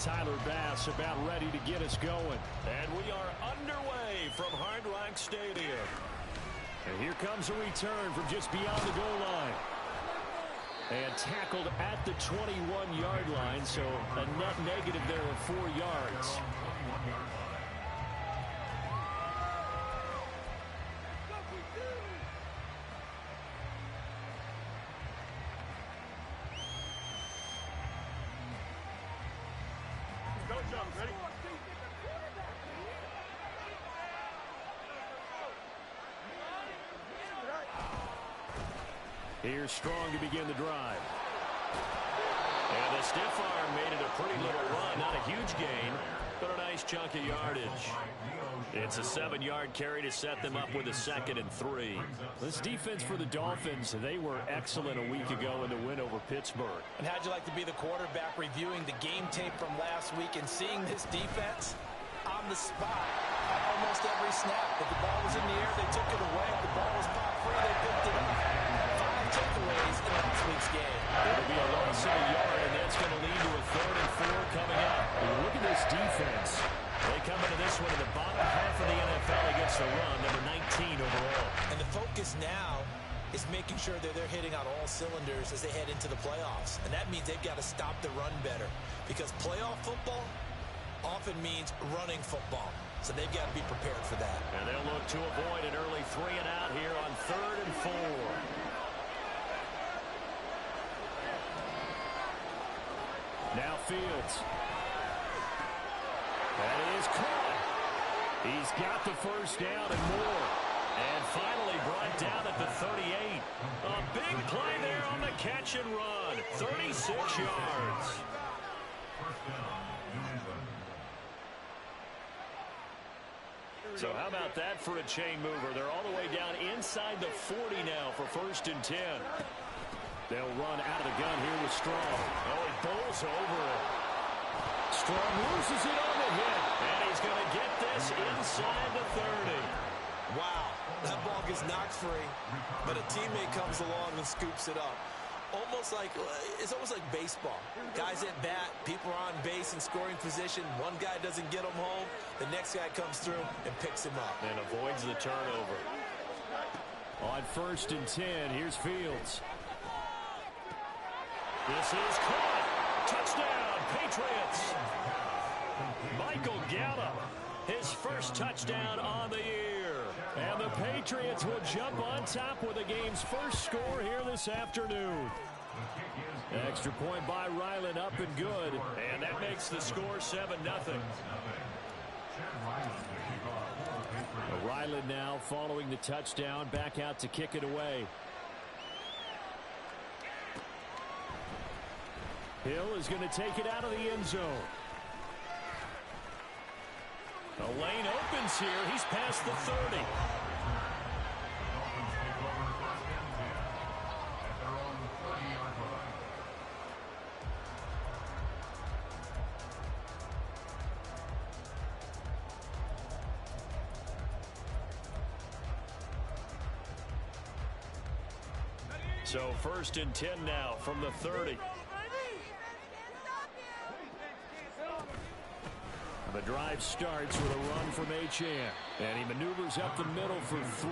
Tyler Bass about ready to get us going. And we are underway from Hard Rock Stadium. And here comes a return from just beyond the goal line. And tackled at the 21-yard line, so a net negative there of 4 yards. Here's Strong to begin the drive. And the stiff arm made it a pretty little run. Not a huge gain, but a nice chunk of yardage. It's a 7-yard carry to set them up with a 2nd and 3. This defense for the Dolphins, they were excellent a week ago in the win over Pittsburgh. And how'd you like to be the quarterback reviewing the game tape from last week and seeing this defense on the spot at almost every snap? If the ball was in the air, they took it away. If the ball was pop free, they picked it up. 5 takeaways in last week's game. It'll be a loss of a yard, and that's going to lead to a 3rd and 4 coming up. Look at this defense. They come into this one in the bottom half of the NFL against the run, number 19 overall. And the focus now is making sure that they're hitting on all cylinders as they head into the playoffs. And that means they've got to stop the run better, because playoff football often means running football. So they've got to be prepared for that. And they'll look to avoid an early 3 and out here on 3rd and 4. Now Fields. That is caught. He's got the first down and more. And finally brought down at the 38. A big play there on the catch and run. 36 yards. So how about that for a chain mover? They're all the way down inside the 40 now for 1st and 10. They'll run out of the gun here with Strong. Oh, he bowls over it. Strong loses it on the hit. And he's going to get this inside the 30. Wow, that ball gets knocked free, but a teammate comes along and scoops it up. It's almost like baseball. Guys at bat, people are on base in scoring position. One guy doesn't get them home. The next guy comes through and picks him up. And avoids the turnover. On 1st and 10, here's Fields. This is caught. Touchdown, Patriots. Michael Gallup, his first touchdown on the year. And the Patriots will jump on top with the game's first score here this afternoon. Extra point by Ryland, up and good. And that makes the score 7-0. Ryland now following the touchdown, back out to kick it away. Hill is going to take it out of the end zone. The lane opens here. He's past the 30. So 1st and 10 now from the 30. The drive starts with a run from Achane. And he maneuvers up the middle for 3.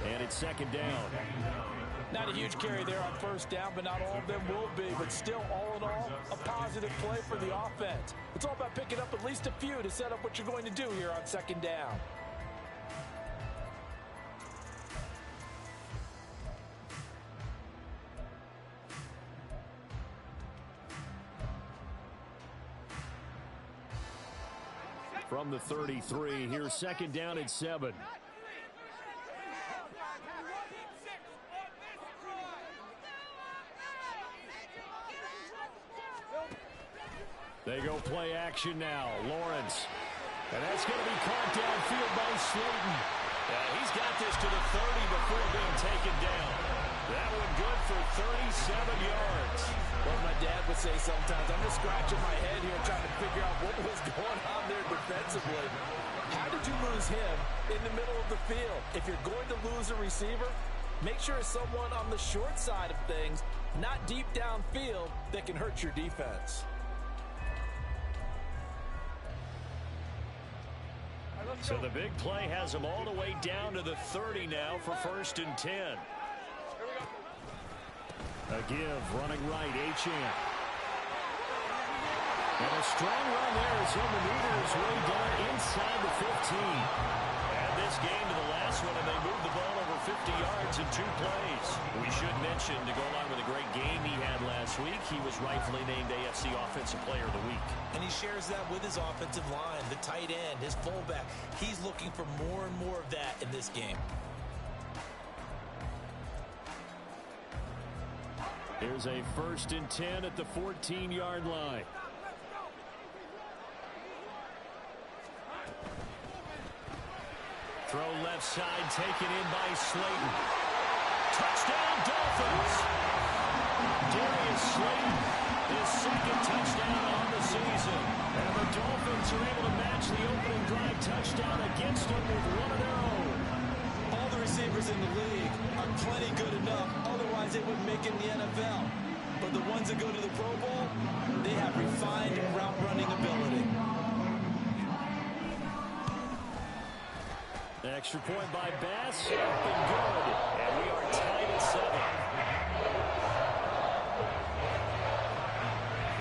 And it's 2nd down. Not a huge carry there on 1st down, but not all of them will be. But still, all in all, a positive play for the offense. It's all about picking up at least a few to set up what you're going to do here on 2nd down. From the 33, here's 2nd down and 7. They go play action now. Lawrence. And that's going to be caught downfield by Slayton. He's got this to the 30 before being taken down. That one good for 37 yards. What my dad would say sometimes, I'm just scratching my head here trying to figure out what was going on there defensively. How did you lose him in the middle of the field? If you're going to lose a receiver, make sure it's someone on the short side of things, not deep downfield, that can hurt your defense. So the big play has them all the way down to the 30 now for 1st and 10. A give, running right, Achane. And a strong run there as he'll maneuver his way down inside the 15. And this game to the last one, and they moved the ball over 50 yards in 2 plays. We should mention, to go along with a great game he had last week, he was rightfully named AFC Offensive Player of the Week. And he shares that with his offensive line, the tight end, his fullback. He's looking for more and more of that in this game. Here's a 1st and 10 at the 14-yard line. Throw left side, taken in by Slayton. Touchdown, Dolphins! Darius Slayton, his 2nd touchdown on the season. And the Dolphins are able to match the opening drive touchdown against them with one of their own. All the receivers in the league are plenty good enough, otherwise they wouldn't make it in the NFL. But the ones that go to the Pro Bowl, they have refined route running ability. Extra point by Bass, up and good. And we are tied at 7.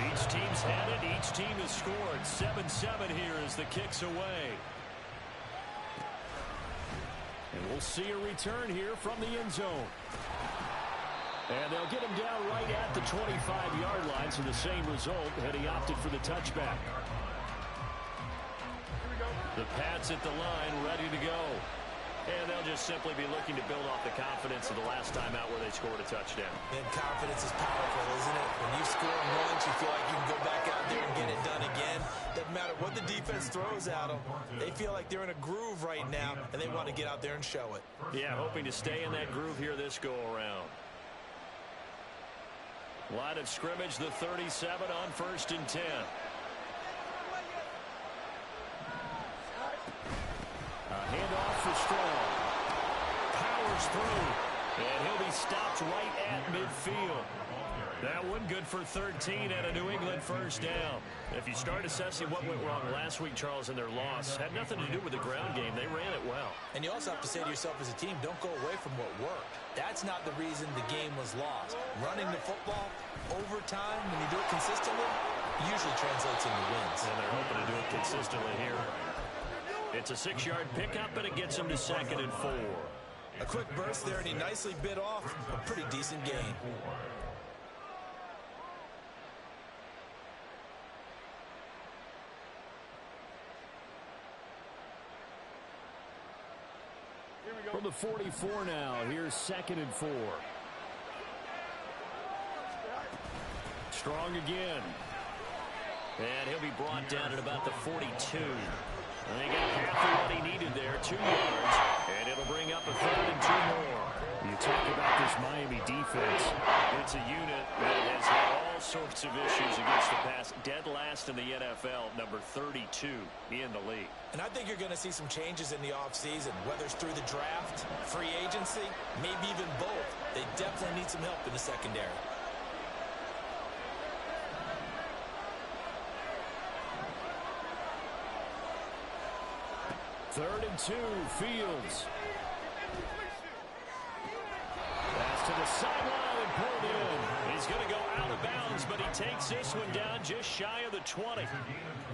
Each team's had it, each team has scored. 7-7 here as the kick's away. And we'll see a return here from the end zone. And they'll get him down right at the 25-yard line, so the same result had he opted for the touchback. The Pats at the line, ready to go. And they'll just simply be looking to build off the confidence of the last time out where they scored a touchdown. And confidence is powerful, isn't it? When you score once, you feel like you can go back out there and get it done again. Doesn't matter what the defense throws at them. They feel like they're in a groove right now, and they want to get out there and show it. Yeah, hoping to stay in that groove here this go-around. Line of scrimmage, the 37 on 1st and 10. Handoff for Strong. Powers through. And he'll be stopped right at midfield. That one good for 13 at a New England 1st down. If you start assessing what went wrong last week, Charles, in their loss, had nothing to do with the ground game. They ran it well. And you also have to say to yourself as a team, don't go away from what worked. That's not the reason the game was lost. Running the football, overtime, when you do it consistently, usually translates into wins. And they're hoping to do it consistently here. It's a 6-yard pickup, and it gets him to 2nd and 4. A quick burst there, and he nicely bit off a pretty decent gain. From the 44 now, here's 2nd and 4. Strong again. And he'll be brought down at about the 42. And they got half of what he needed there, 2 yards. And it'll bring up a 3rd and 2 more. You talk about this Miami defense. It's a unit that has had all sorts of issues against the pass. Dead last in the NFL, number 32 in the league. And I think you're going to see some changes in the offseason, whether it's through the draft, free agency, maybe even both. They definitely need some help in the secondary. Third and 2, Fields. Pass to the sideline and pulled in. He's going to go out of bounds, but he takes this one down just shy of the 20.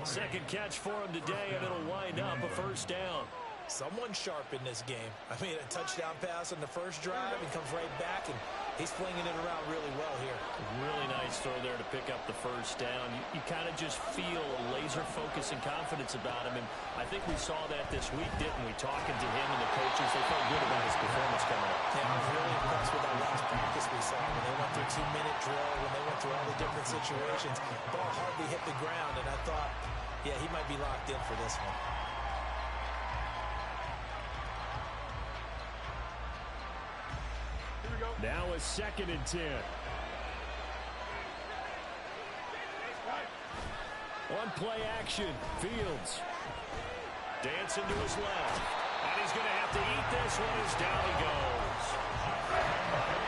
Second catch for him today, and it'll wind up a 1st down. Someone sharp in this game. I mean, a touchdown pass on the first drive and comes right back, and he's flinging it around really well here. Really nice throw there to pick up the 1st down. You kind of just feel a laser focus and confidence about him, and I think we saw that this week, didn't we? Talking to him and the coaches, they felt good about his performance coming up. Yeah, I was really impressed with that last practice we saw when they went through a 2-minute drill, when they went through all the different situations. Ball hardly hit the ground, and I thought, yeah, he might be locked in for this one. Now a 2nd and 10. On play action, Fields. Dancing to his left. And he's going to have to eat this one as down he goes.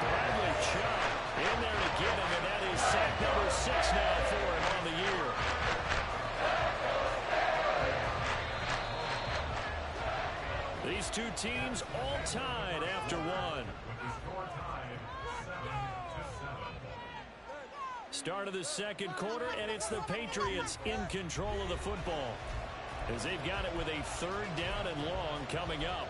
Bradley Chubb in there to get him, and that is sack number 6 now for him on the year. two teams all tied after one. Start of the second quarter, and it's the Patriots in control of the football as they've got it with a third down and long coming up.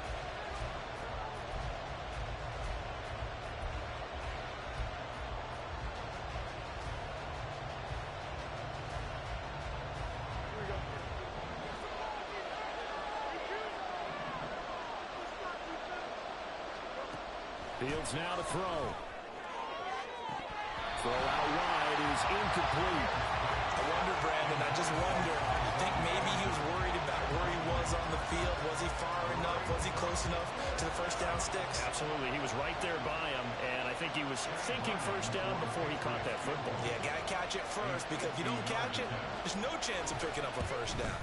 Fields now to throw. Throw out wide is incomplete. I wonder, Brandon, I just wonder. I think maybe he was worried about where he was on the field. Was he far enough? Was he close enough to the first down sticks? Absolutely. He was right there by him, and I think he was thinking first down before he caught that football. Yeah, got to catch it first, because if you don't catch it, there's no chance of picking up a first down.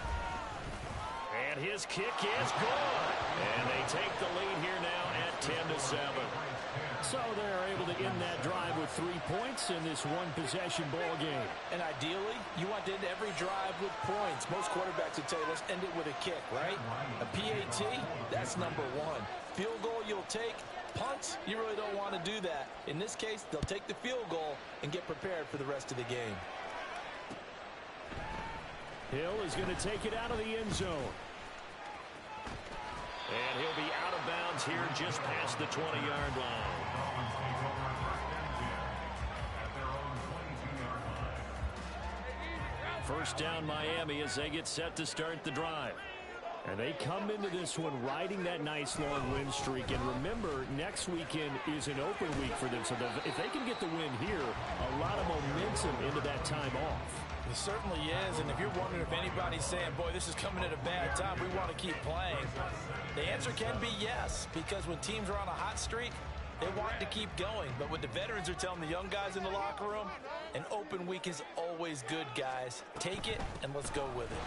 And his kick is good. And they take the lead here now at 10-7. So they're able to end that drive with 3 points in this one-possession ball game. And ideally, you want to end every drive with points. Most quarterbacks would tell you, let's end it with a kick, right? A PAT, that's number one. Field goal you'll take. Punts, you really don't want to do that. In this case, they'll take the field goal and get prepared for the rest of the game. Hill is going to take it out of the end zone. And he'll be out of bounds here just past the 20-yard line. First down Miami as they get set to start the drive. And they come into this one riding that nice long win streak. And remember, next weekend is an open week for them. So if they can get the win here, a lot of momentum into that time off. It certainly is, and if you're wondering if anybody's saying, boy, this is coming at a bad time, we want to keep playing, the answer can be yes, because when teams are on a hot streak, they want to keep going. But what the veterans are telling the young guys in the locker room, an open week is always good, guys. Take it, and let's go with it.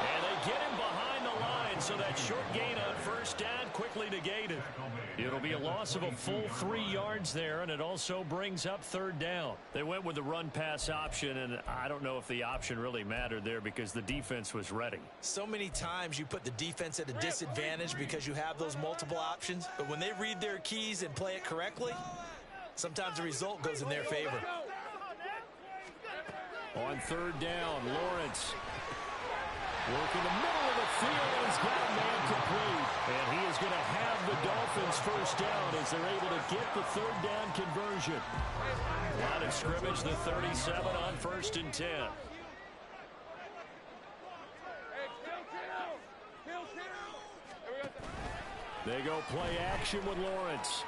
And they get him behind the line, so that short gain on first down quickly negated. It'll be a loss of a full 3 yards there, and it also brings up third down. They went with the run-pass option, and I don't know if the option really mattered there because the defense was ready. So many times you put the defense at a disadvantage because you have those multiple options, but when they read their keys and play it correctly, sometimes the result goes in their favor. On third down, Lawrence working the middle of the field, and he's got a man complete. And he is going to have the Dolphins first down as they're able to get the third down conversion. Line of scrimmage, the 37 on 1st and 10. They go play action with Lawrence.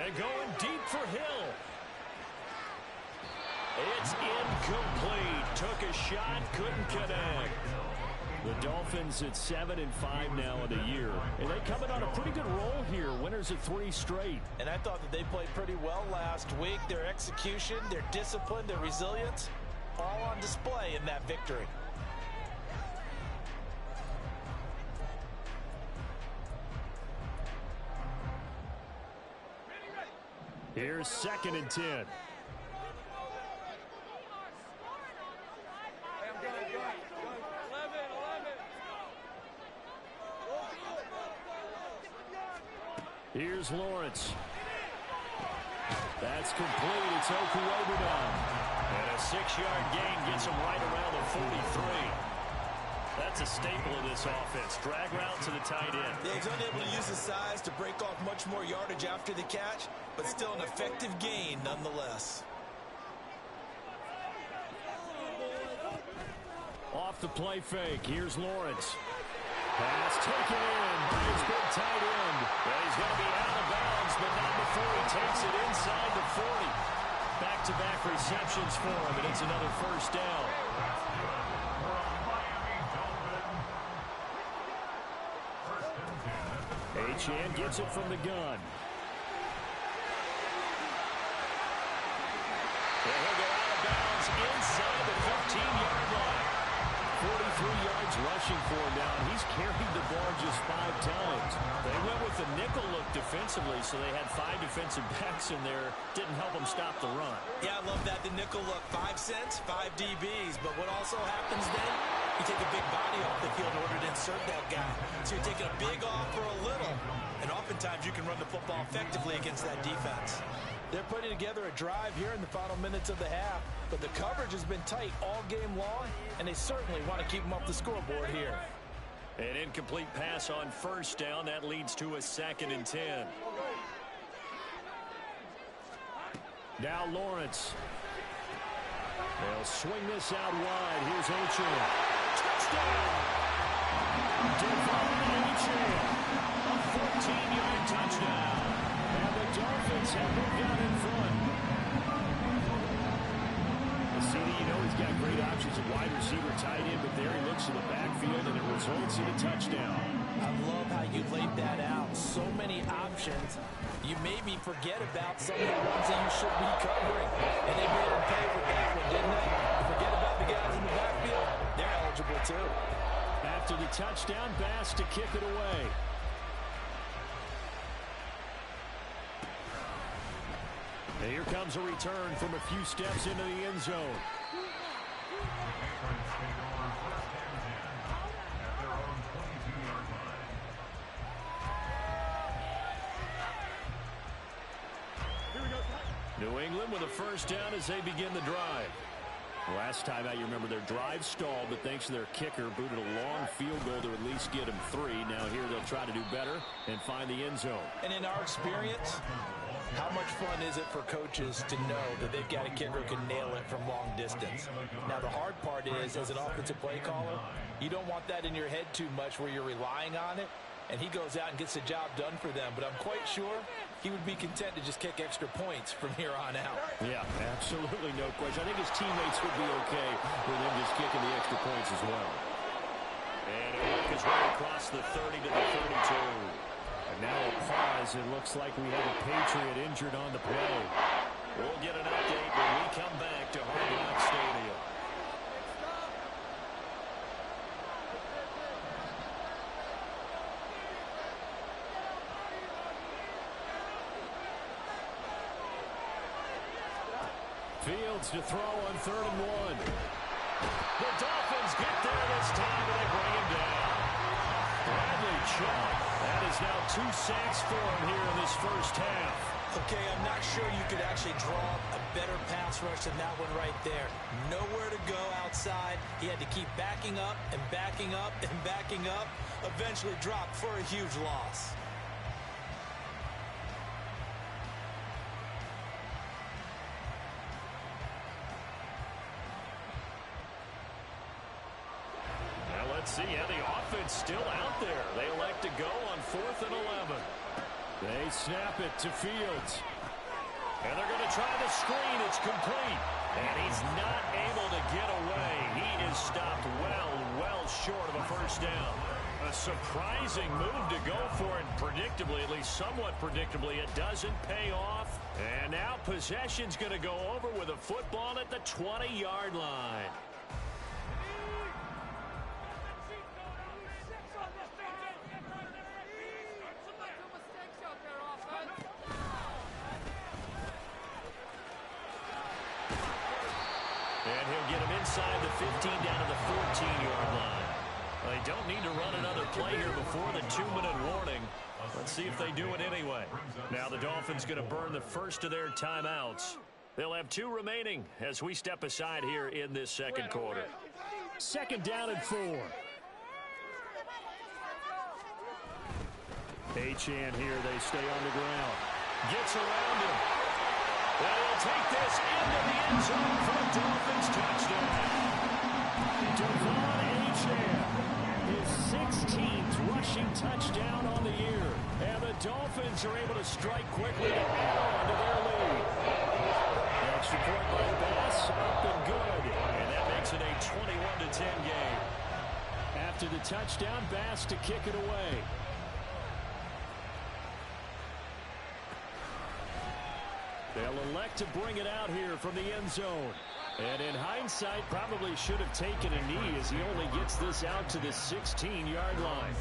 And going deep for Hill. It's incomplete. Took a shot, couldn't connect. The Dolphins at 7-5 now in the year. And they coming on a pretty good roll here. Winners of 3 straight. And I thought that they played pretty well last week. Their execution, their discipline, their resilience, all on display in that victory. Here's 2nd and 10. Here's Lawrence. That's complete. It's Okuwobudan. And a 6-yard gain gets him right around the 43. That's a staple of this offense. Drag route to the tight end. Yeah, he's unable to use his size to break off much more yardage after the catch, but still an effective gain nonetheless. Off the play fake. Here's Lawrence. Pass taken in by his big tight end. Well, he's going to be out of bounds, but not before he takes it inside the 40. Back-to-back receptions for him, and it's another first down. Achane gets it from the gun. And he'll go out of bounds inside the 15-yard line. 43 yards rushing for him now, and he's carried the ball just 5 times. They went with the nickel look defensively, so they had 5 defensive backs in there. Didn't help them stop the run. Yeah, I love that, the nickel look. 5 cents, 5 DBs. But what also happens then, You take a big body off the field in order to insert that guy. So you're taking a big off for a little. And oftentimes you can run the football effectively against that defense. They're putting together a drive here in the final minutes of the half, but the coverage has been tight all game long, and they certainly want to keep them off the scoreboard here. An incomplete pass on first down. That leads to a 2nd and 10. Now Lawrence. They'll swing this out wide. Here's Achane. Touchdown! Devon Achane. A 14-yard touchdown. And the Dolphins have moved out in front. CD, you know he's got great options at wide receiver, tight end, but there he looks in the backfield, and it results in a touchdown. I love how you laid that out. So many options. You made me forget about some of the ones that you should be covering. And they made him pay with that one, didn't they? Forget about the guys in the backfield. They're eligible, too. After the touchdown, Bass to kick it away. And here comes a return from a few steps into the end zone. New England with a first down as they begin the drive. Last time out, you remember their drive stalled, but thanks to their kicker, booted a long field goal to at least get them 3. Now here they'll try to do better and find the end zone. And in our experience, how much fun is it for coaches to know that they've got a kicker who can nail it from long distance? Now, the hard part is, as an offensive play caller, you don't want that in your head too much where you're relying on it, and he goes out and gets the job done for them. But I'm quite sure he would be content to just kick extra points from here on out. Yeah, absolutely no question. I think his teammates would be okay with him just kicking the extra points as well. And it worked his way across the 30 to the 32. And now a pause. It looks like we have a Patriot injured on the play. We'll get an update when we come back to Hard Rock Stadium. Fields to throw on 3rd and 1. The Dolphins get there this time, and they bring him down. Bradley Chubb. That is now 2 sacks for him here in this first half. Okay, I'm not sure you could actually draw a better pass rush than that one right there. Nowhere to go outside. He had to keep backing up and backing up and backing up. Eventually dropped for a huge loss. See, yeah, the offense still out there. They elect to go on 4th and 11. They snap it to Fields. And they're going to try the screen. It's complete. And he's not able to get away. He is stopped well short of a first down. A surprising move to go for it. Predictably, at least somewhat predictably, it doesn't pay off. And now possession's going to go over with a football at the 20-yard line. And he'll get him inside the 15 down to the 14-yard line. They don't need to run another play here before the 2-minute warning. Let's see if they do it anyway. Now the Dolphins going to burn the first of their timeouts. They'll have 2 remaining as we step aside here in this second quarter. 2nd down and 4. Achane here. They stay on the ground. Gets around him. And he'll take this into the end zone for a Dolphins touchdown. Devon Achane, his 16th rushing touchdown on the year. And the Dolphins are able to strike quickly to add on to their lead. Extra point by Bass, up and good. And that makes it a 21-10 game. After the touchdown, Bass to kick it away. They'll elect to bring it out here from the end zone. And in hindsight, probably should have taken a knee as he only gets this out to the 16-yard line.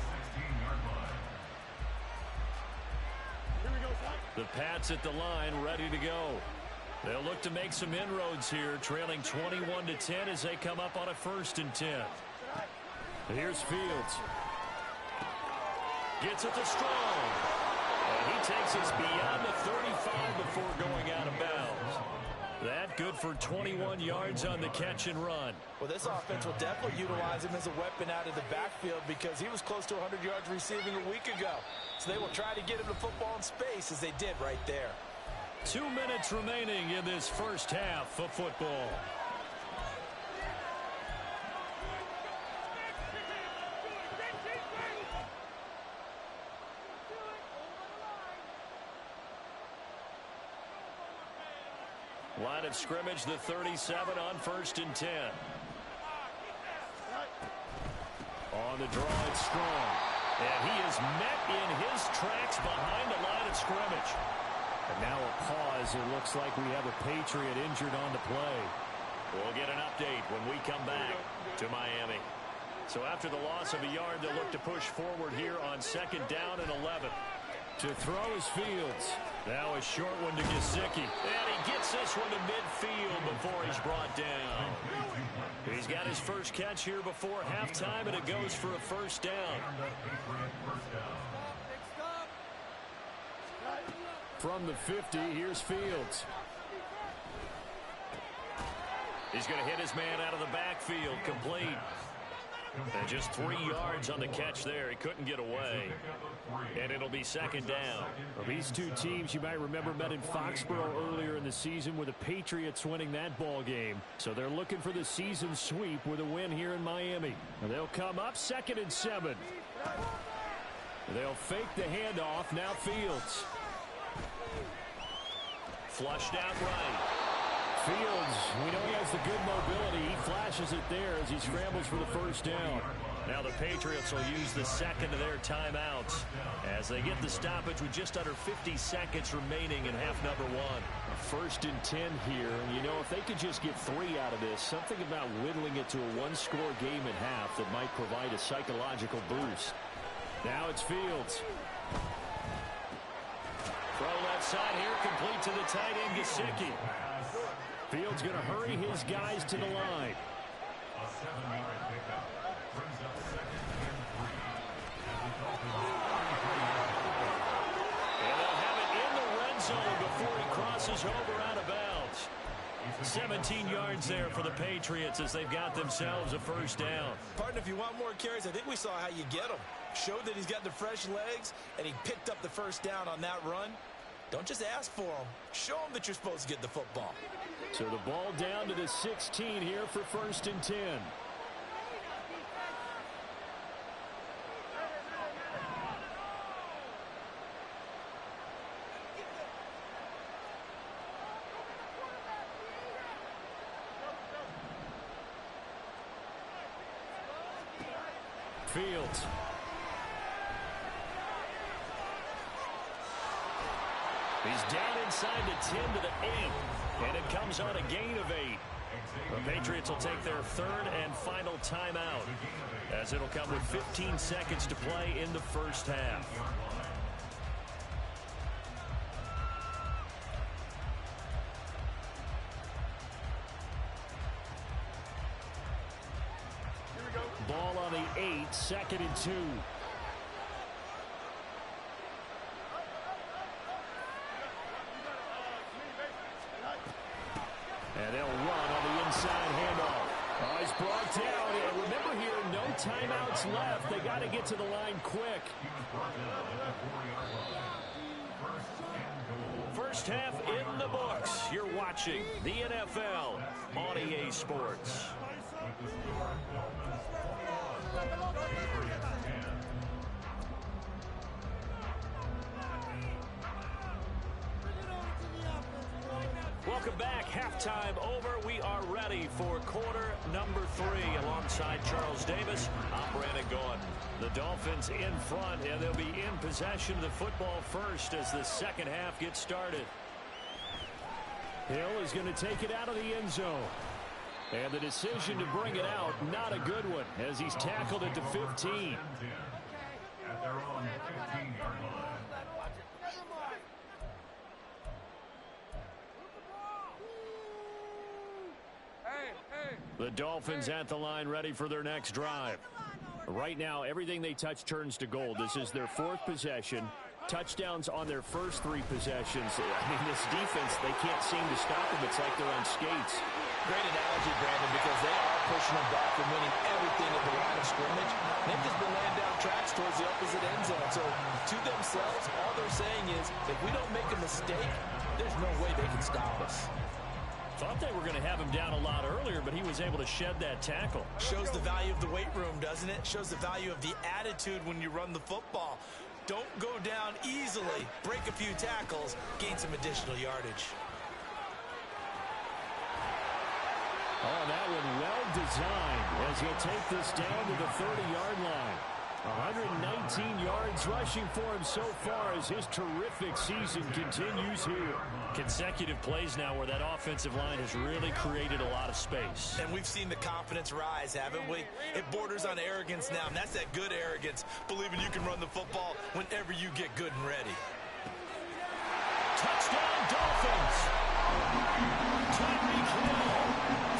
The Pats at the line, ready to go. They'll look to make some inroads here, trailing 21-10 as they come up on a 1st and 10. Here's Fields. Gets it to Strong. And he takes us beyond the 35 before going out of bounds. That good for 21 yards on the catch and run. Well, this offense will definitely utilize him as a weapon out of the backfield because he was close to 100 yards receiving a week ago. So they will try to get him the football in space as they did right there. 2 minutes remaining in this first half of football. Line of scrimmage, the 37 on 1st and 10. On the draw, it's Strong. And he is met in his tracks behind the line of scrimmage. And now a pause. It looks like we have a Patriot injured on the play. We'll get an update when we come back to Miami. So after the loss of a yard, they'll look to push forward here on 2nd down and 11. To throw is Fields. Now a short one to Gesicki. And he gets this one to midfield before he's brought down. He's got his first catch here before halftime, and it goes for a first down. From the 50, here's Fields. He's going to hit his man out of the backfield, complete. And just 3 yards on the catch there. He couldn't get away. And it'll be 2nd down. Well, these two teams, you might remember, met in Foxborough earlier in the season with the Patriots winning that ball game. So they're looking for the season sweep with a win here in Miami. And they'll come up 2nd and 7. They'll fake the handoff. Now Fields. Flushed out right. Fields, we know he has the good mobility. He flashes it there as he scrambles for the first down. Now the Patriots will use the second of their timeouts as they get the stoppage with just under 50 seconds remaining in half number 1. 1st and 10 here. And you know, if they could just get 3 out of this, something about whittling it to a one-score game at half that might provide a psychological boost. Now it's Fields. Throw left side here, complete to the tight end, Gesicki. Fields going to hurry his guys to the line. And they'll have it in the red zone before he crosses over out of bounds. 17 yards there for the Patriots as they've got themselves a first down. Partner, if you want more carries, I think we saw how you get them. Showed that he's got the fresh legs, and he picked up the first down on that run. Don't just ask for them. Show them that you're supposed to get the football. So the ball down to the 16 here for 1st and 10. Fields. He's down inside the 10 to the 8. And it comes on a gain of 8. The Patriots will take their 3rd and final timeout as it'll come with 15 seconds to play in the first half. Ball on the 8, 2nd and 2. And they'll run on the inside handoff. Oh, he's brought down. And remember here, no timeouts left. They got to get to the line quick. First half in the books. You're watching the NFL on EA Sports. Welcome back. Halftime over. We are ready for quarter number 3 alongside Charles Davis. I'm Brandon Gaughan. The Dolphins in front, and they'll be in possession of the football first as the second half gets started. Hill is going to take it out of the end zone. And the decision to bring it out, not a good one, as he's tackled it to 15. At their own 15-yard line. The Dolphins at the line ready for their next drive. Right now, everything they touch turns to gold. This is their 4th possession. Touchdowns on their first 3 possessions. I mean, this defense, they can't seem to stop them. It's like they're on skates. Great analogy, Brandon, because they are pushing them back and winning everything at the line of scrimmage. They've just been laying down tracks towards the opposite end zone. So to themselves, all they're saying is, if we don't make a mistake, there's no way they can stop us. Thought they were going to have him down a lot earlier, but he was able to shed that tackle. Shows the value of the weight room, doesn't it? Shows the value of the attitude when you run the football. Don't go down easily. Break a few tackles. Gain some additional yardage. Oh, that one well designed as he'll take this down to the 30-yard line. 119 yards rushing for him so far as his terrific season continues here. Consecutive plays now where that offensive line has really created a lot of space. And we've seen the confidence rise, haven't we? It borders on arrogance now, and that's that good arrogance, believing you can run the football whenever you get good and ready. Touchdown, Dolphins! Tyreek Hill,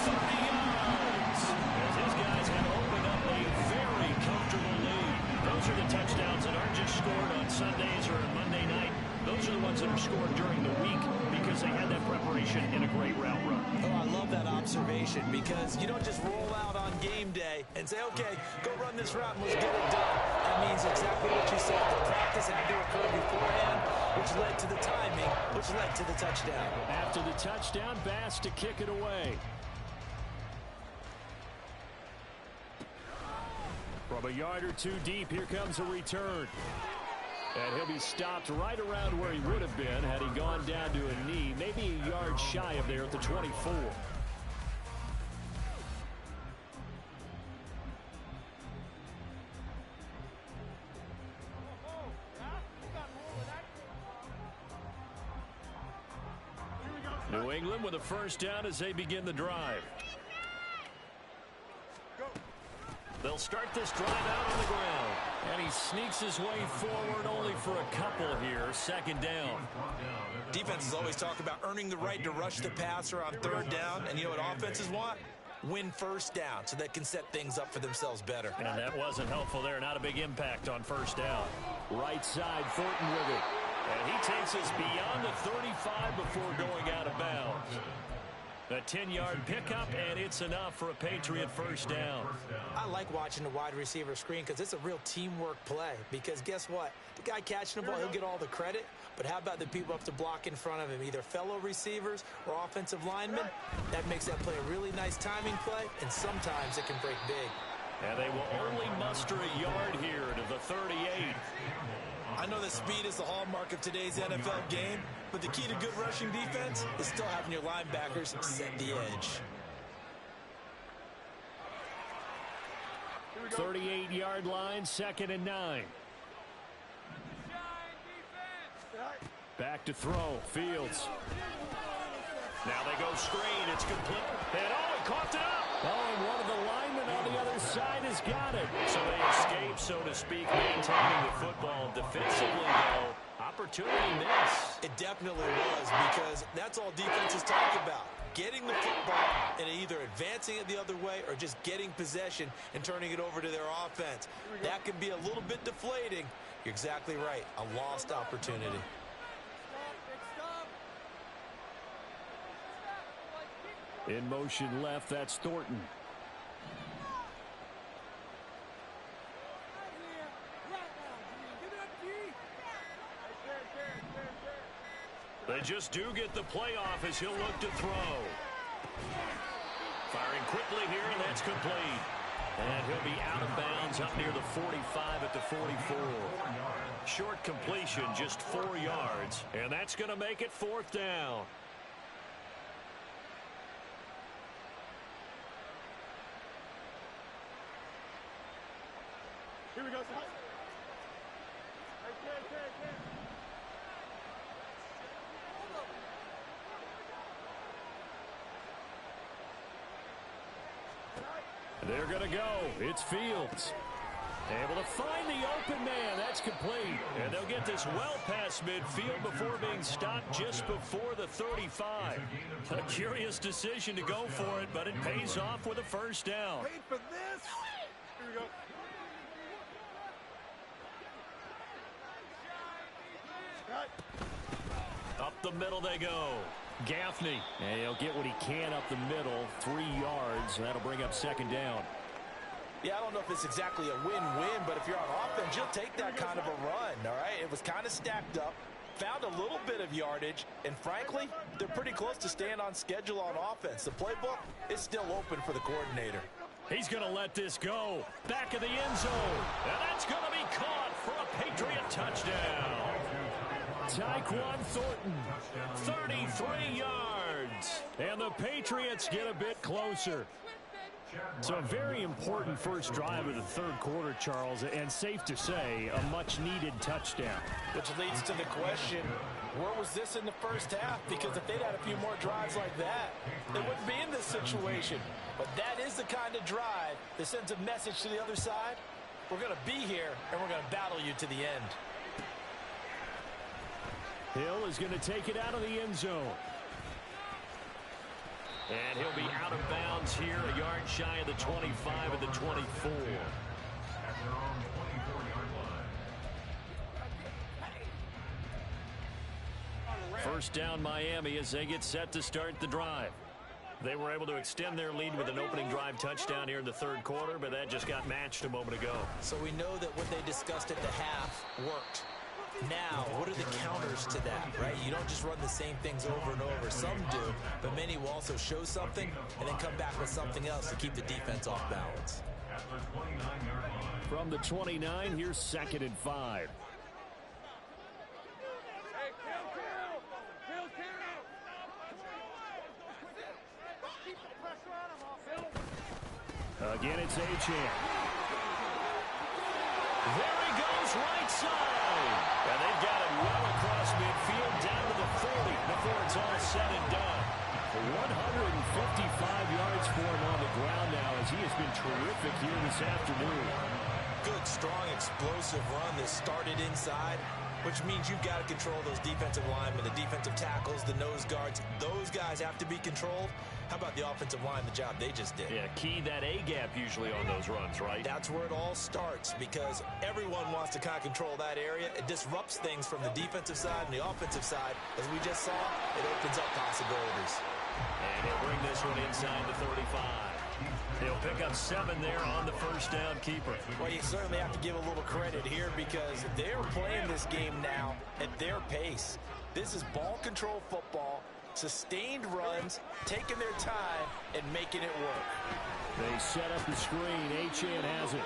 30 yards. As his guys have opened up a very comfortable lead. Those are the touchdowns that aren't just scored on Sundays or on Monday night. Those are the ones that are scored during the week because they had that preparation in a great route run. Oh, I love that observation because you don't just roll out on game day and say, okay, go run this route and let's get it done. That means exactly what you said. The practice had to occur beforehand, which led to the timing, which led to the touchdown. After the touchdown, Bass to kick it away. From a yard or 2 deep, here comes a return. And he'll be stopped right around where he would have been had he gone down to a knee, maybe a yard shy of there at the 24. New England with a first down as they begin the drive. They'll start this drive out on the ground. And he sneaks his way forward only for a couple here. 2nd down. Defenses always talk about earning the right to rush the passer on 3rd down. And you know what offenses want? Win first down so they can set things up for themselves better. And that wasn't helpful there. Not a big impact on 1st down. Right side, Thornton with it. And he takes us beyond the 35 before going out of bounds. A 10-yard pickup, and it's enough for a Patriot first down. I like watching the wide receiver screen because it's a real teamwork play. Because guess what? The guy catching the ball, he'll get all the credit. But how about the people up to block in front of him, either fellow receivers or offensive linemen? That makes that play a really nice timing play, and sometimes it can break big. And they will only muster a yard here to the 38. I know that speed is the hallmark of today's NFL game, but the key to good rushing defense is still having your linebackers set the edge. 38-yard line, 2nd and 9. Back to throw, Fields. Now they go screen, it's complete. And he caught it up. Oh, and one of the linemen on the other side has got it. So they escape, so to speak, maintaining the football. Defensively, though, opportunity miss. It definitely was, because that's all defenses talk about. Getting the football and either advancing it the other way or just getting possession and turning it over to their offense. That can be a little bit deflating. You're exactly right. A lost opportunity. In motion left, that's Thornton. They just do get the playoff as he'll look to throw. Firing quickly here, and that's complete. And he'll be out of bounds up near the 45 at the 44. Short completion, just 4 yards. And that's going to make it 4th down. Here we go. They're going to go. It's Fields. Able to find the open man. That's complete. And they'll get this well past midfield before being stopped just before the 35. A curious decision to go for it, but it pays off with a first down. Wait for this. Here we go. Up the middle they go. Gaffney, and he'll get what he can up the middle, 3 yards. That'll bring up second down. Yeah, I don't know if it's exactly a win-win, but if you're on offense, you'll take that kind of a run, all right? It was kind of stacked up, found a little bit of yardage, and frankly, they're pretty close to staying on schedule on offense. The playbook is still open for the coordinator. He's going to let this go. Back of the end zone. And that's going to be caught for a Patriot touchdown. Tyquan Thornton, 33 yards. And the Patriots get a bit closer. So a very important first drive of the third quarter, Charles, and safe to say, a much-needed touchdown. Which leads to the question, where was this in the first half? Because if they'd had a few more drives like that, they wouldn't be in this situation. But that is the kind of drive that sends a message to the other side. We're going to be here, and we're going to battle you to the end. Hill is going to take it out of the end zone. And he'll be out of bounds here, a yard shy of the 25 of the 24. At their own 24-yard line. First down Miami as they get set to start the drive. They were able to extend their lead with an opening drive touchdown here in the third quarter, but that just got matched a moment ago. So we know that what they discussed at the half worked. Now, what are the counters to that, right? You don't just run the same things over and over. Some do, but many will also show something and then come back with something else to keep the defense off balance. At the 29-yard line. From the 29, here's 2nd and 5. Again, it's Achane. There he goes, right side. And they've got it well across midfield, down to the 40 before it's all said and done. 155 yards for him on the ground now as he has been terrific here this afternoon. Good, strong, explosive run that started inside, which means you've got to control those defensive linemen, the defensive tackles, the nose guards. Those guys have to be controlled. How about the offensive line, the job they just did? Yeah, key that A-gap usually on those runs, right? That's where it all starts because everyone wants to kind of control that area. It disrupts things from the defensive side and the offensive side. As we just saw, it opens up possibilities. And he'll bring this one inside the 35. He'll pick up 7 there on the first down keeper. Well, you certainly have to give a little credit here because they're playing this game now at their pace. This is ball control football, sustained runs, taking their time, and making it work. They set up the screen. Achane has it.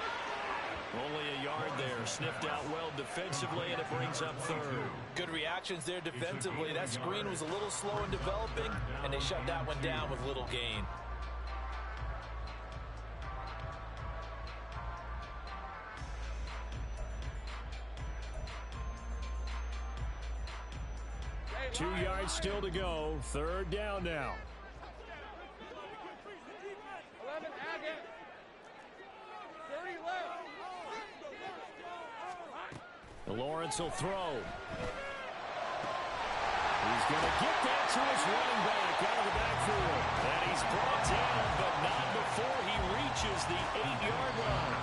Only a yard there. Sniffed out well defensively, and it brings up 3rd. Good reactions there defensively. That screen was a little slow in developing, and they shut that one down with little gain. Two yards still to go. 3rd down now. Lawrence will throw. He's going to get that to his running back out of the backfield. And he's brought down, but not before he reaches the 8-yard line.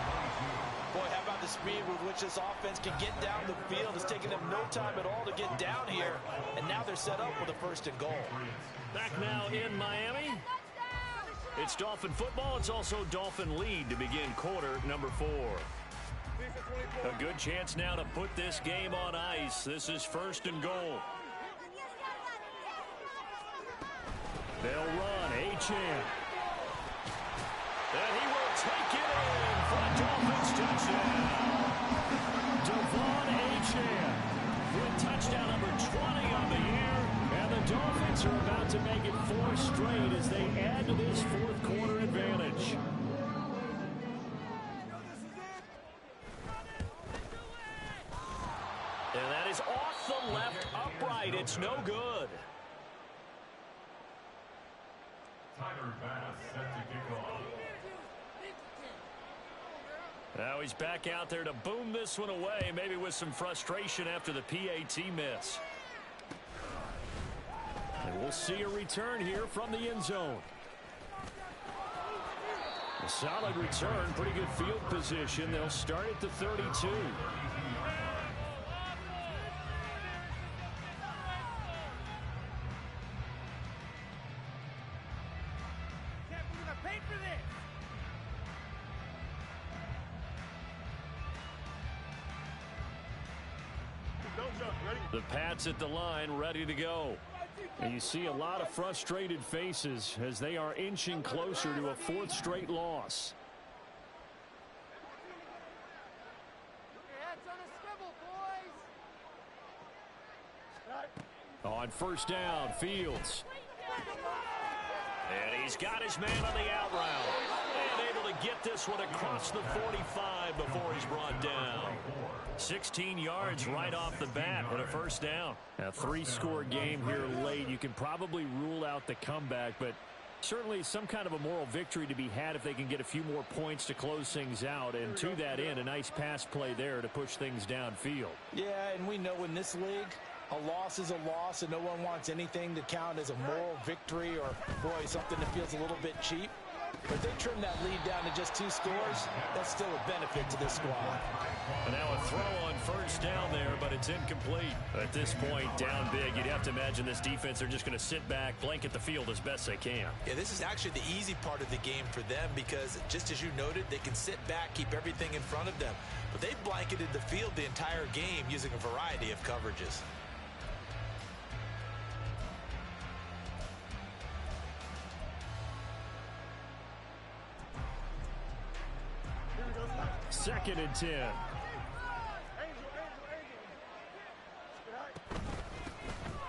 Boy, how about the speed with which this offense can get down the field? It's taken them no time at all to get down here, and now they're set up with a 1st and goal. Back now in Miami. It's Dolphin football. It's also Dolphin lead to begin quarter number 4. A good chance now to put this game on ice. This is 1st and goal. They'll run. Achane. And he will take it in for a Dolphins touchdown. Devon Achane with touchdown number 20 on the year. And the Dolphins are about to make it 4 straight as they add to this 4th quarter advantage. And that is off the left upright. It's no good. Tyler Bass set to kick off. Now he's back out there to boom this one away, maybe with some frustration after the PAT miss. And we'll see a return here from the end zone. A solid return, pretty good field position. They'll start at the 32. The Pats at the line, ready to go. And you see a lot of frustrated faces as they are inching closer to a fourth straight loss. On first down, Fields. And he's got his man on the out route. And able to get this one across the 45 before he's brought down. 16 yards right off the bat and a first down. A three-score game here late. You can probably rule out the comeback, but certainly some kind of a moral victory to be had if they can get a few more points to close things out. And to that end, a nice pass play there to push things downfield. Yeah, and we know in this league, a loss is a loss, and no one wants anything to count as a moral victory or, boy, something that feels a little bit cheap. But if they trim that lead down to just 2 scores, that's still a benefit to this squad. And now a throw on first down there, but it's incomplete. At this point, down big, you'd have to imagine this defense are just going to sit back, blanket the field as best they can. Yeah, this is actually the easy part of the game for them because, just as you noted, they can sit back, keep everything in front of them. But they've blanketed the field the entire game using a variety of coverages. Second and 10.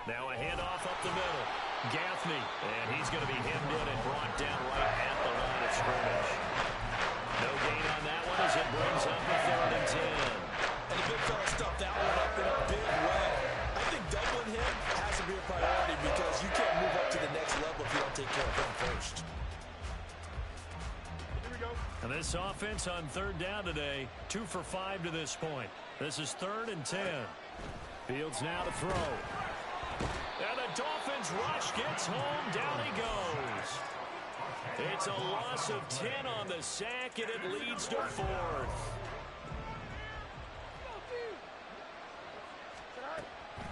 Now a handoff up the middle. Gaffney, and he's going to be hemmed in and brought down right at the line of scrimmage. No gain on that one as it brings up a 3rd and 10. And the big fella stuffed that one up in a big way. I think doubling him has to be a priority because you can't move up to the next level if you don't take care of him first. And this offense on 3rd down today, 2 for 5 to this point. This is 3rd and 10. Fields now to throw. And the Dolphins rush gets home. Down he goes. It's a loss of 10 on the sack, and it leads to 4th.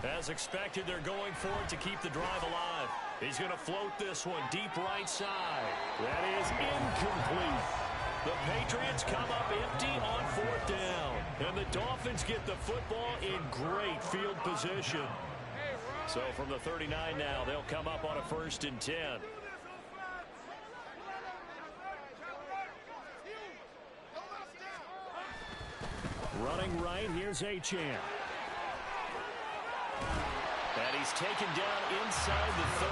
As expected, they're going for it to keep the drive alive. He's going to float this one deep right side. That is incomplete. The Patriots come up empty on 4th down. And the Dolphins get the football in great field position. So from the 39 now, they'll come up on a 1st and 10. Running right, here's Achane. And he's taken down inside the 30.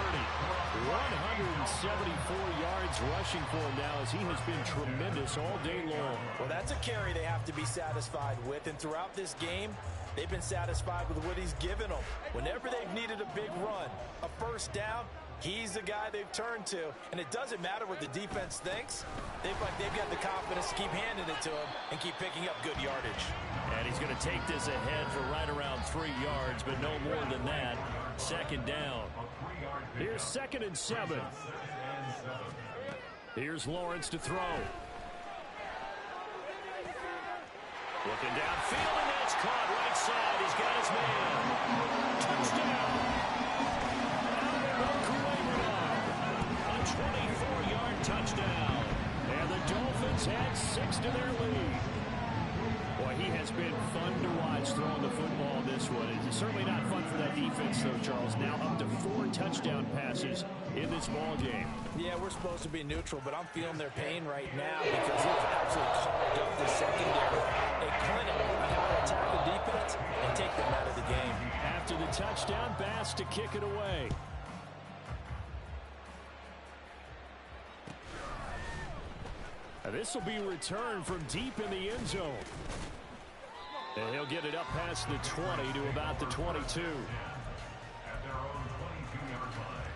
174 yards rushing for him now as he has been tremendous all day long. Well, that's a carry they have to be satisfied with. And throughout this game, they've been satisfied with what he's given them. Whenever they've needed a big run, a first down, he's the guy they've turned to. And it doesn't matter what the defense thinks. They've got the confidence to keep handing it to him and keep picking up good yardage. And he's going to take this ahead for right around 3 yards, but no more than that. 2nd down. Here's 2nd and 7. Here's Lawrence to throw. Looking downfield, and that's caught right side. He's got his man. Touchdown. A 24-yard touchdown. And the Dolphins add 6 to their lead. Boy, he has been fun to watch throwing the football this one. It's certainly not fun for that defense, though, Charles. Now up to 4 touchdown passes in this ball game. Yeah, we're supposed to be neutral, but I'm feeling their pain right now because he's absolutely carved up the secondary. A clinic on how to attack the defense and take them out of the game. After the touchdown, Bass to kick it away. This will be returned from deep in the end zone. And he'll get it up past the 20 to about the 22. At their own 22-yard line.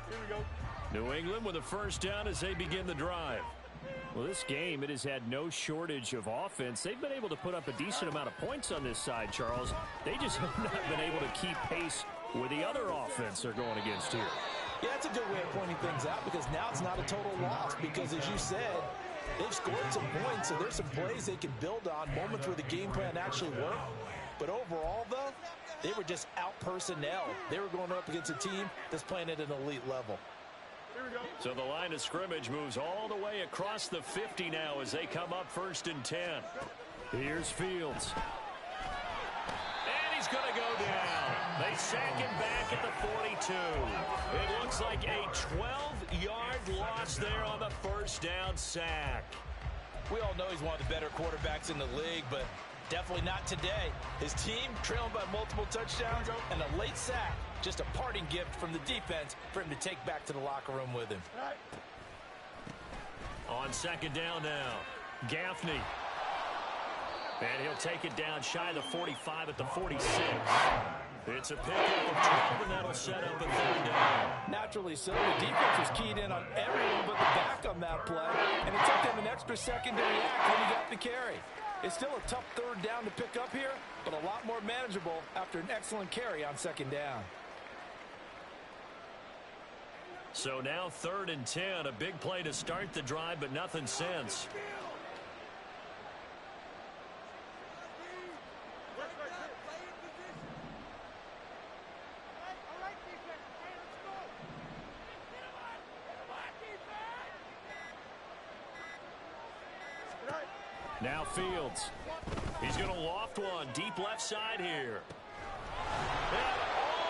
Here we go. New England with a first down as they begin the drive. Well, this game, it has had no shortage of offense. They've been able to put up a decent amount of points on this side, Charles. They just have not been able to keep pace with the other offense they're going against here. Yeah, that's a good way of pointing things out because now it's not a total loss because, as you said, they've scored some points, so there's some plays they can build on, moments where the game plan actually worked. But overall, though, They were just out personnel. They were going up against a team that's playing at an elite level. So the line of scrimmage moves all the way across the 50 now as they come up 1st and 10. Here's Fields. And he's going to go down. They sack him back at the 42. It looks like a 12-yard loss there on the first down sack. We all know he's one of the better quarterbacks in the league, but definitely not today. His team trailing by multiple touchdowns and a late sack. Just a parting gift from the defense for him to take back to the locker room with him. On 2nd down now, Gaffney. And he'll take it down shy of the 45 at the 46. It's a pickup of 12, and that'll set up a 3rd down. Naturally so. The defense was keyed in on everyone but the back on that play, and it took them an extra second to react when he got the carry. It's still a tough 3rd down to pick up here, but a lot more manageable after an excellent carry on 2nd down. So now 3rd and 10, a big play to start the drive, but nothing since. Now Fields. He's going to loft one deep left side here. And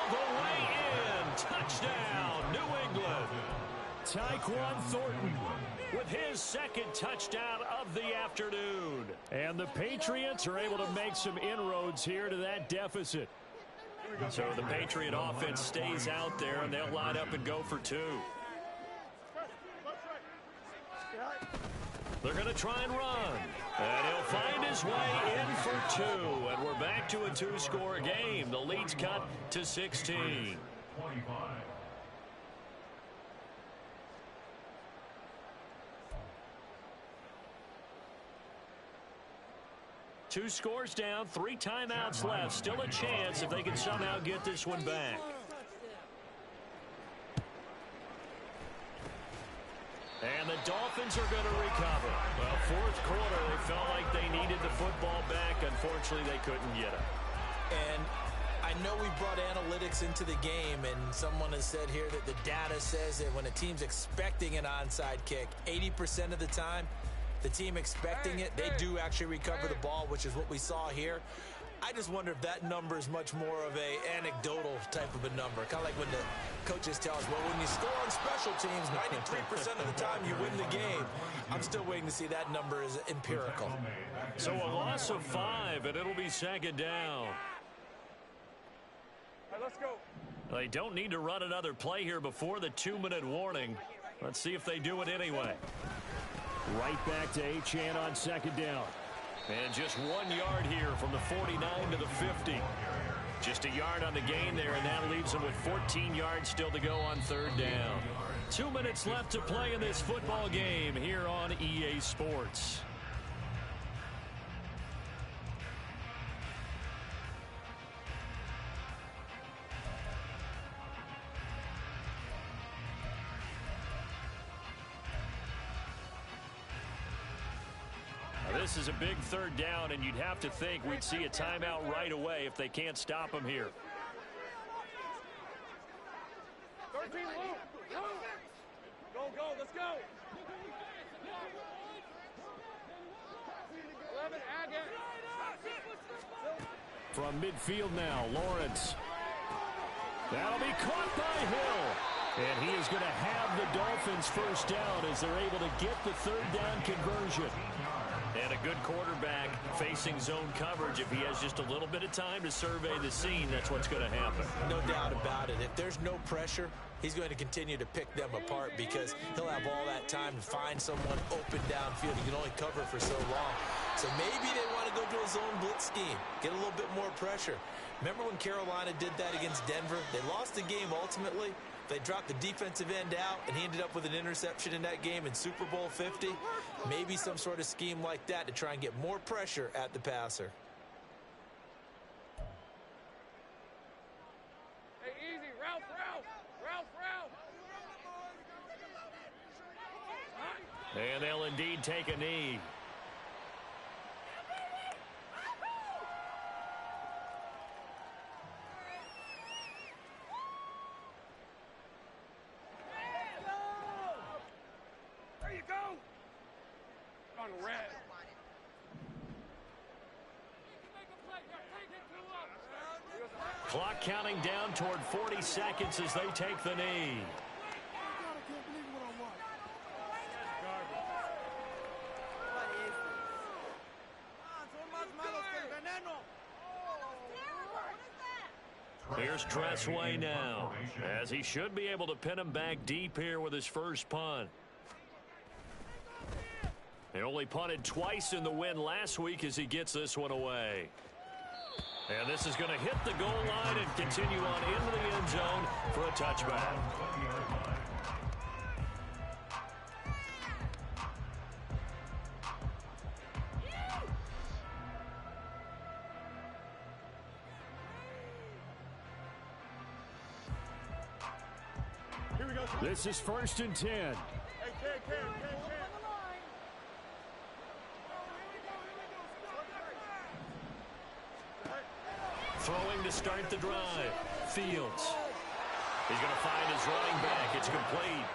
all the way in. Touchdown, New England. Tyquan Thornton with his 2nd touchdown of the afternoon. And the Patriots are able to make some inroads here to that deficit. So the Patriot offense stays out there, and they'll line up and go for 2. They're going to try and run. And he'll find his way in for 2. And we're back to a 2-score game. The lead's cut to 16. 25. Two scores down, 3 timeouts left. Still a chance if they can somehow get this one back. And the Dolphins are going to recover. Well, 4th quarter, they felt like they needed the football back. Unfortunately, they couldn't get it. And I know we brought analytics into the game, and someone has said here that the data says that when a team's expecting an onside kick, 80% of the time, the team expecting it, they do actually recover the ball, which is what we saw here. I just wonder if that number is much more of a anecdotal type of a number. Kind of like when the coaches tell us, well, when you score on special teams, 93% of the time you win the game. I'm still waiting to see that number is empirical. So a loss of 5, and it'll be 2nd down. All right, let's go. They don't need to run another play here before the 2-minute warning. Let's see if they do it anyway. Right back to Achane on 2nd down. And just 1 yard here from the 49 to the 50. Just a yard on the gain there, and that leaves them with 14 yards still to go on 3rd down. 2 minutes left to play in this football game here on EA Sports. This is a big 3rd down, and you'd have to think we'd see a timeout right away if they can't stop them here. 13, Luke. Go, let's go. 11, again. From midfield now, Lawrence. That'll be caught by Hill. And he is going to have the Dolphins 1st down as they're able to get the 3rd down conversion. And a good quarterback facing zone coverage. If he has just a little bit of time to survey the scene, that's what's going to happen. No doubt about it. If there's no pressure, he's going to continue to pick them apart because he'll have all that time to find someone open downfield. He can only cover for so long. So maybe they want to go to a zone blitz scheme, get a little bit more pressure. Remember when Carolina did that against Denver? They lost the game ultimately. They dropped the defensive end out, and he ended up with an interception in that game in Super Bowl 50. Maybe some sort of scheme like that to try and get more pressure at the passer. Hey, easy. Ralph. And they'll indeed take a knee. red. Clock counting down toward 40 seconds as they take the knee. Here's Tressway now, as he should be able to pin him back deep here with his first punt. He only punted twice in the win last week as he gets this one away. And this is going to hit the goal line and continue on into the end zone for a touchback. This is 1st and 10. Throwing to start the drive. Fields. He's going to find his running back. It's complete.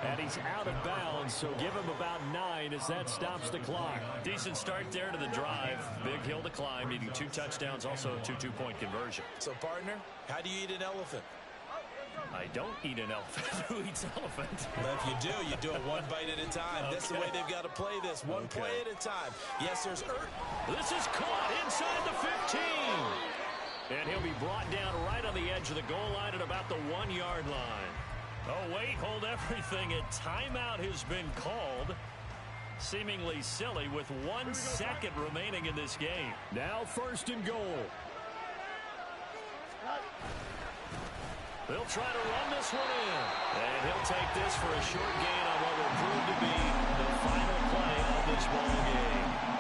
And he's out of bounds, so give him about 9 as that stops the clock. Decent start there to the drive. Big hill to climb, needing 2 touchdowns, also a 2 two-point conversion. So, partner, how do you eat an elephant? I don't eat an elephant. Who eats elephant? Well, if you do it one bite at a time. Okay. That's the way they've got to play this, one play at a time. Yes, there's This is caught inside the 15. And he'll be brought down right on the edge of the goal line at about the 1-yard line. Oh, wait, hold everything. A timeout has been called. Seemingly silly with 1 second remaining in this game. Now 1st and goal. They'll try to run this one in. And he'll take this for a short gain on what will prove to be the final play of this ball game.